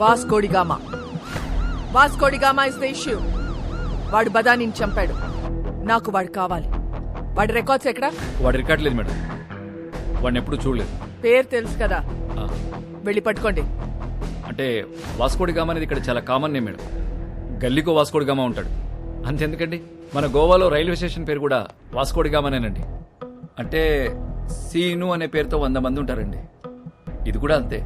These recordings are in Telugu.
Vasco da Gama is the issue. వాడు బదానిని చంపాడు. నాకు వాడు కావాలి. వాడి రికార్డ్స్ ఎక్కడా? వాడి రికార్డ్ లేదు మేడం. వాడిని ఎప్పుడు చూడలేదు. పేరు తెలుసు కదా, వెళ్ళి పట్టుకోండి. అంటే వాస్కోడిగామా అనేది ఇక్కడ చాలా కామన్ నేమ్ మేడం. గల్లీకో వాస్కోడిగామా ఉంటాడు. అంతెందుకండి, మన గోవాలో రైల్వే స్టేషన్ పేరు కూడా వాస్కోడిగామానేనండి. అంటే సీను అనే పేరుతో 100 మంది ఉంటారండి. ఇది కూడా అంతే.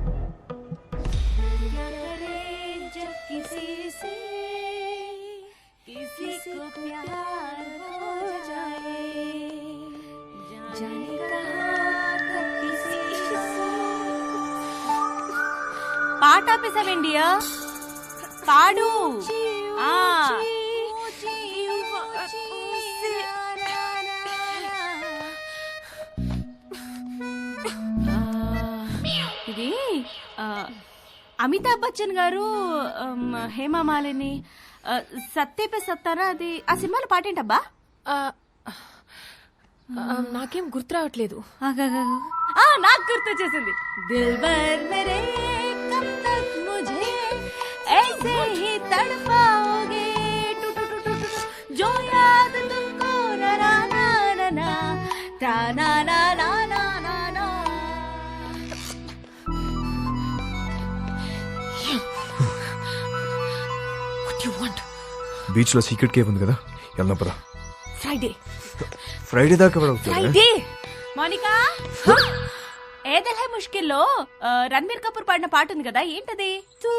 పాట ఆపేసావేండియా? పాడు. ఇది అమితాబ్ బచ్చన్ గారు, హేమమాలిని, సత్తే పే సత్తారా, అది ఆ సినిమాలో పాటేంటబ్బా? నాకేం గుర్తు రావట్లేదు. నాకు గుర్తు వచ్చేసింది. దిల్బర్ మేరే కబ్ తక్ ముझे ऐसे ही तड़पाओगे जो याद तुमको ना ना ना ना ना ना ना ना ना ना. What do you want? Beach లో సీక్రెట్ కేవ్ ఉంది కదా, వెళ్దాం పద. ఫ్రైడే దాకా పడవుతుంది. ఫ్రైడే. మోనికా, ఏ దిల్ హై ముష్కిల్లో రణబీర్ కపూర్ పాడిన పాట ఉంది కదా, ఏంటది? తూ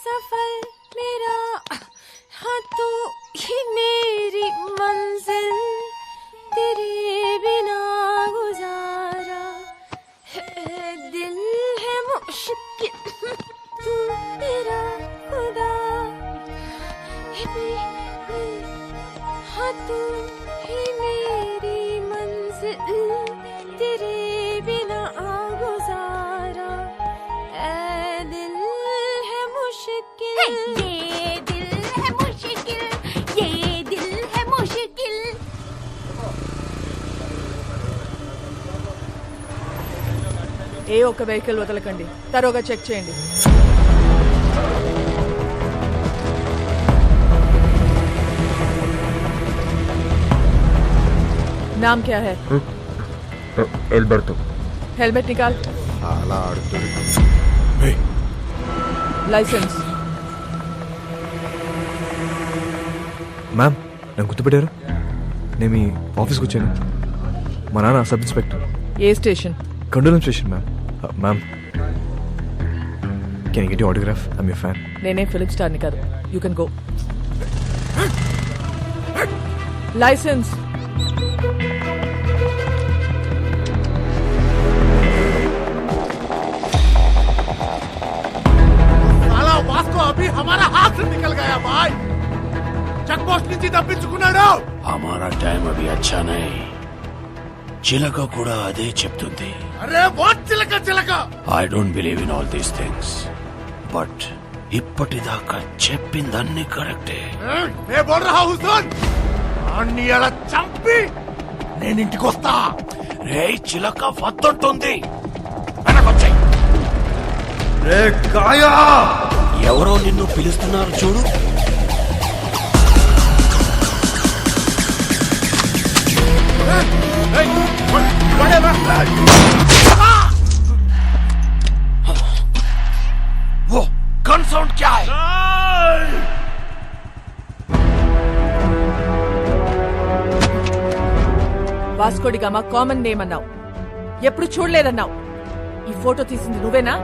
సఫర్ మేరా हाँ तू ही मेरी मंजिल तेरे बिना गुजारा दिल है मुश्किल तू मेरा खुदा हाँ तू ही मेरी मंजिल तेरे बिना गुजारा दिल है मुश्किल. ఏ ఒక్క వెహికల్ వదలకండి. తరోగా చెక్ చేయండి. नाम क्या है? ఎల్బర్టో. हेलमेट निकाल. అలా ఆడుతుంది. లైసెన్స్. మ్యామ్, నన్ను గుర్తుపెట్టారు? నేను మీ ఆఫీస్కి వచ్చాను. మా నాన్న సబ్ ఇన్స్పెక్టర్. ఏ station? Kandolam station ma'am. Ma'am, can I get your autograph? I'm your fan. నేనే ఫిలిం స్టార్ని కాదు. You can go. Licence. Vasco అభి హమారా హాత్ సే నికల్ గయా భాయ్. చెక్ పోస్ట్ నుంచి తప్పించుకున్నాడు. హమారా టైం అభి అచ్చా నహీ. చిలక కూడా అదే చెప్తుంది. అరే వాట్ చిలక చిలక. I don't believe in all these things, but ఇప్పటిదాకా చెప్పిందన్నీ కరెక్టే. నే బోల్ రహా హూ సున్. అన్ని అలా చంపి నేను ఇంటికి వస్తా. రే చిలక వద్దంటుంది. వెనకొచ్చాయి. రే కాయా, ఎవరో నిన్ను పిలుస్తున్నారు చూడు. वो गन साउंड क्या है? వాస్కోడిగామా కామన్ నేమ్ అన్నావు, ఎప్పుడు చూడలేదన్నావు. ఈ ఫోటో తీసింది నువ్వేనా?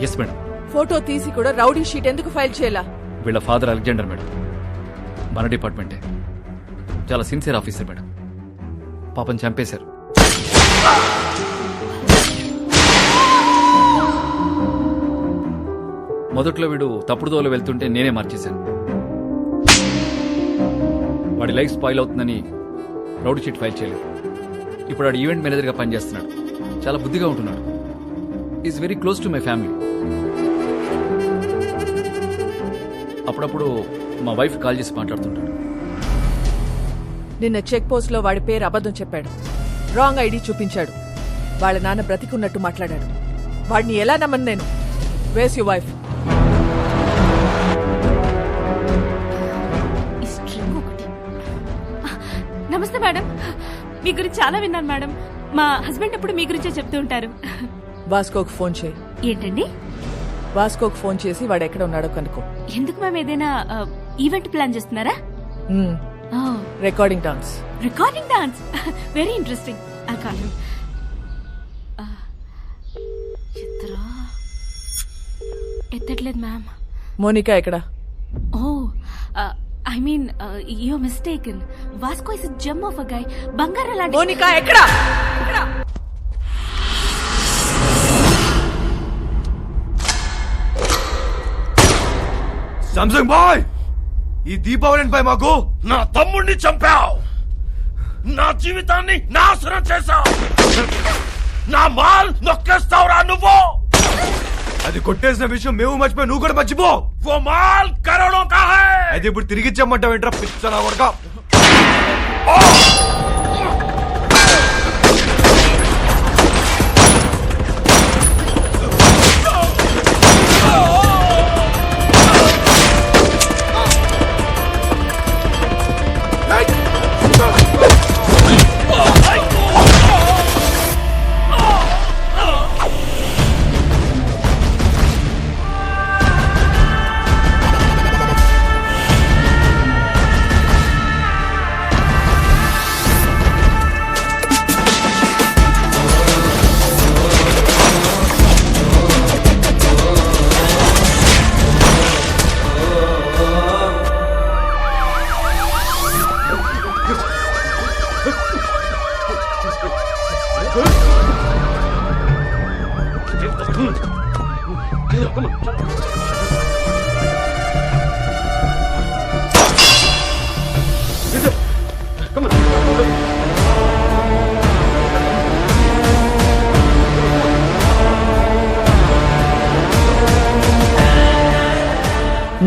Yes madam. ఫోటో తీసి కూడా రౌడీ షీట్ ఎందుకు ఫైల్ చేయాలా? వీళ్ళ ఫాదర్ అలెగ్జాండర్ మేడం. మన డిపార్ట్మెంటే. చాలా సిన్సియర్ ఆఫీసర్ మేడం. పాపం చంపేశారు. మొదట్లో వీడు తప్పుడు దోవలో వెళ్తుంటే నేనే మార్చేశాను. వాడి లైఫ్ స్పాయిల్ అవుతుందని రౌడీ షీట్ ఫైల్ చేయలేదు. ఇప్పుడు వాడు ఈవెంట్ మేనేజర్గా పనిచేస్తున్నాడు. చాలా బుద్ధిగా ఉంటున్నాడు. Is very close to my family. అప్పుడప్పుడు మా వైఫ్ కాల్ చేసి మాట్లాడుతుంటాడు. నిన్న చెక్ పోస్ట్ లో వాడి పేరు అబద్ధం చెప్పాడు. రాంగ్ ఐడి చూపించాడు. వాళ్ళ నాన్న బ్రతికున్నట్టు మాట్లాడాడు. వాడిని ఎలా నమ్మను నేను? వేస్ యు వైఫ్? ఈ స్ట్రింగ్ ఒకటి. నమస్తే మేడం, మీ గురించి చాలా విన్నాను మేడం. మా హస్బెండ్ ఎప్పుడు మీ గురించే చెప్తూ ఉంటారు. వాస్కోకి ఫోన్ చేయి. ఏంటండి? వాస్కోకి ఫోన్ చేసి వాడు ఎక్కడ ఉన్నాడో కనుక్కో. ఎందుకు మేము ఏదైనా ఈవెంట్ ప్లాన్ చేస్తున్నారా? Recording dance. Recording dance, very interesting. Chitra ఎత్తట్లేదు మ్యామ్. మోనికా ఎక్కడ? Oh I mean you mistaken. Vasco is gem of a guy. బంగారం లాంటి. మోనికా ఎక్కడ? సామ్సంగ్ బాయ్, ఈ దీపావళిపై మాకు నా తమ్ముడిని చంపావు, నా జీవితాన్ని నాశనం చేశావు, నా మాల్ నొక్కేస్తావురా నువ్వు. అది కొట్టేసిన విషయం మేము మర్చిపోయి నువ్వు కూడా మర్చిపో. वो माल करोड़ों का है. అయితే ఇప్పుడు తిరిగి ఇచ్చామంటావు ఏంట్రా పిచ్చనా కొడకా?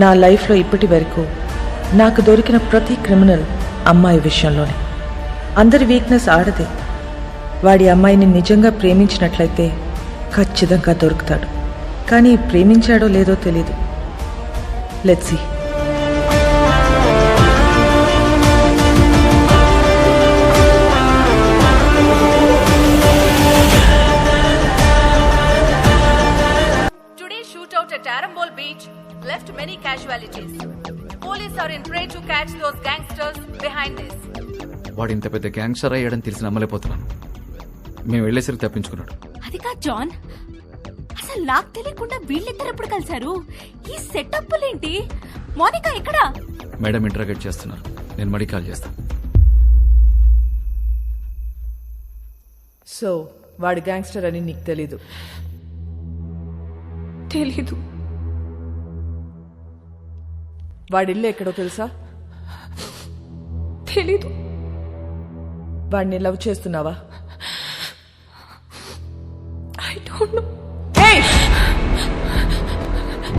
నా లైఫ్లో ఇప్పటి వరకు నాకు దొరికిన ప్రతి క్రిమినల్ అమ్మాయి విషయంలోనే. అందరి వీక్నెస్ ఆడదే. వాడి అమ్మాయిని నిజంగా ప్రేమించినట్లయితే ఖచ్చితంగా దొరుకుతాడు. కానీ ప్రేమించాడో లేదో తెలీదు. Let's see. Today's shootout at Arambol Beach left many casualties. Police are in prey to catch those gangsters behind this. వాడు ఇంత పెద్ద గ్యాంగ్స్టర్ అయ్యాడని తెలిసి నమ్మలేకపోతున్నాను. మేము వెళ్లేసరికి తప్పించుకున్నాడు. అది కాదు జాన్, అసలు నాకు తెలియకుండా వీళ్ళిద్దరు ఎప్పుడు కలిశారు? ఈ సెటప్లేంటి? మోనికా ఎక్కడా? మేడం ఇంటరాగేట్ చేస్తున్నారు. నేను మడి కాల్ చేస్తాను. సో వాడు గ్యాంగ్స్టర్ అని నీకు తెలీదు? తెలీదు. వాడిల్లు ఎక్కడో తెలుసా? తెలీదు. వాడిని లవ్ చేస్తున్నావా? I don't know.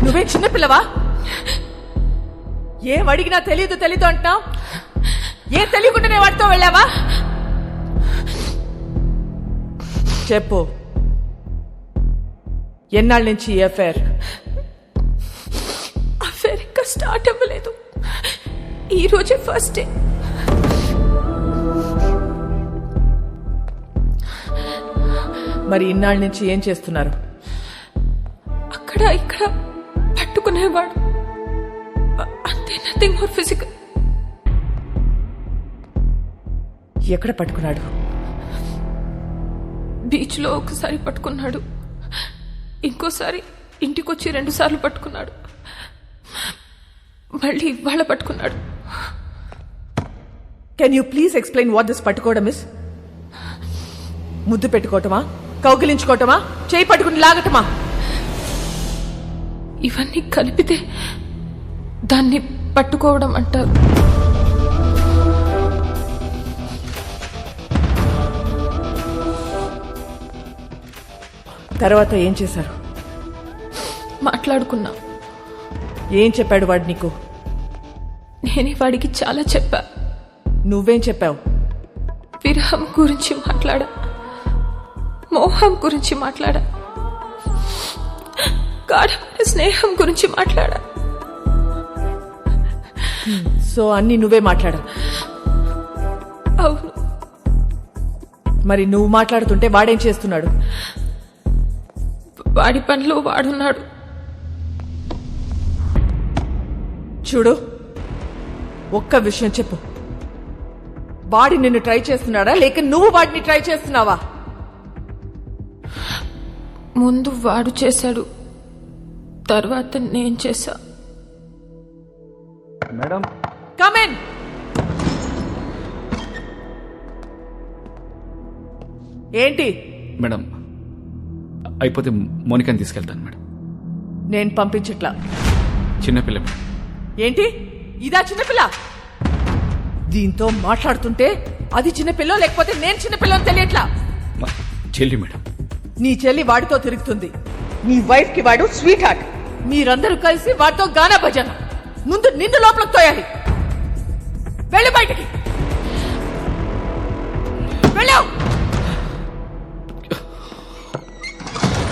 నువ్వే చిన్నపిల్లవా? ఏం అడిగినా తెలీదు తెలీదు అంటున్నావు. ఏం తెలియకుండానే వాడితో వెళ్ళావా? చెప్పు, ఎన్నాళ్ళ నుంచి ఈ అఫైర్? అఫైర్ ఇంకా స్టార్ట్ అవ్వలేదు. ఈ రోజే ఫస్ట్ డే. మరి ఇన్నాళ్ళ నుంచి ఏం చేస్తున్నారు? అక్కడ ఇక్కడ పట్టుకునేవాడు అంతే, నథింగ్ మోర్ ఫిజికల్. ఎక్కడ పట్టుకున్నాడు? బీచ్ లో ఒకసారి పట్టుకున్నాడు, ఇంకోసారి ఇంటికొచ్చి 2 సార్లు పట్టుకున్నాడు, మళ్ళీ ఇవాళ పట్టుకున్నాడు. Can you please explain what this పట్టుకోవడం ఇస్? ముద్దు పెట్టుకోవటమా, కౌగిలించుకోవటమా, చేయి పట్టుకుని లాగటమా? ఇవన్నీ కలిపితే దాన్ని పట్టుకోవడం అంటారు. తర్వాత ఏం చేశారు? మాట్లాడుకున్నా. ఏం చెప్పాడు వాడు నీకు? నేనే వాడికి చాలా చెప్పా. నువ్వేం చెప్పావు? విరహం గురించి మాట్లాడా, మోహం గురించి మాట్లాడా. గాఢమైన స్నేహం గురించి మాట్లాడా. సో అన్ని నువ్వే మాట్లాడావు. అవును, మరి నువ్వు మాట్లాడుతుంటే వాడేం చేస్తున్నాడు? వాడి పనిలో వాడున్నాడు. చూడు, ఒక్క విషయం చెప్పు. వాడి నిన్ను ట్రై చేస్తున్నాడా లేక నువ్వు వాడిని ట్రై చేస్తున్నావా? ముందు వాడు చేశాడు, తర్వాత నేను చేశా. Madam come in. ఏంటి? మేడం అయిపోతే మోనికాని తీసుకెళ్తాను మేడం. నేను పంపించట్లా. చిన్నపిల్ల మేడం. ఏంటి ఇదా చిన్నపిల్ల? దీంతో మాట్లాడుతుంటే అది చిన్నపిల్ల లేకపోతే నేను చిన్నపిల్లని తెలియట్లా. మా చెల్లి మేడం. నీ చెల్లి వాడితో తిరుగుతుంది. నీ వైఫ్ కి వాడు స్వీట్ హార్ట్. మీరందరూ కలిసి వాడితో గానా భజన. ముందు నిన్ను లోపలికి తోయాలి. వెళ్ళి బయటికి.